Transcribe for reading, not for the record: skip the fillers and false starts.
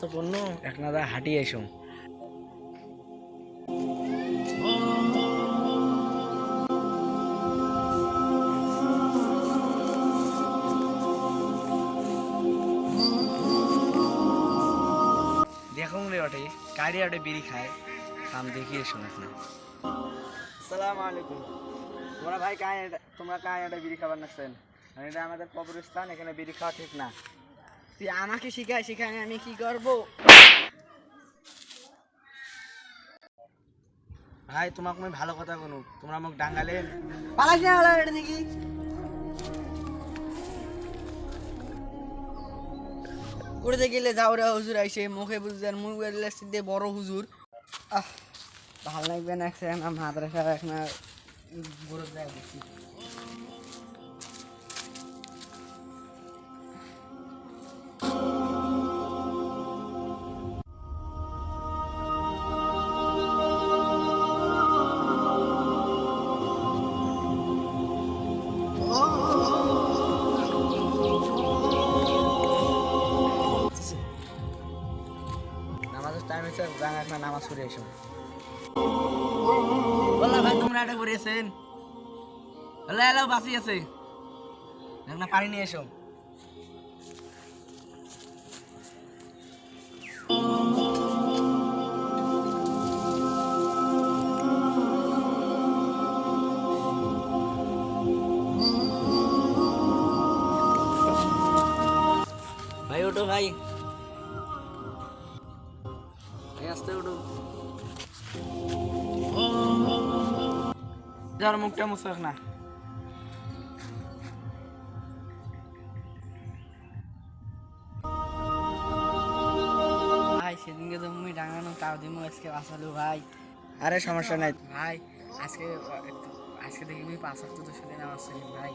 সমস্ত পণ্য এখন হাঁটিয়ে এসো। দেখো রে ওঠে কারি ওঠে বিড়ি খায় কাম দেখিয়ে এসো এখন। আসসালামু আলাইকুম। তোমরা কায় এটা বিড়ি খাবার নাচ্ছেন? এটা আমাদের কবরস্থান, এখানে বিড়ি খাওয়া ঠিক না। তুই আমাকে শিখাই আমি কি করব? ভাই তোমাকে আমি ভালো কথা বলু, তোমরা আমাকে ডাঙ্গালেন। পালাস না হলো এটা দেখি। উড়তে গেলে যাওরা হুজুর আইসে মুখে বুঝলেন মুখ বেরলে সিদ্ধে বড় হুজুর। ভাল লাগবে না এখন মাদ্রাসা এখন বড় যায় বসি। নামাজের টাইম হয়েছে, যান এখন নামাজ পড়ে এসো। বললা ভাই তোমরা এটা করেছেন? হ্যালো হ্যালো বাসি আছে, এখন পানি নিয়ে এসো। ভাই ওঠো ভাই, আসতে ওঠো। যার মুখটা মুছাক না। ভাই সেদিনকে তো মুই ডাঙানো তাও দিমু আজকে বাঁচালো ভাই। আরে সমস্যা নাই। ভাই আজকে আজকে দেখি মুই 5 ওয়াক্ত তো সাথে নামাজ পড়ি ভাই।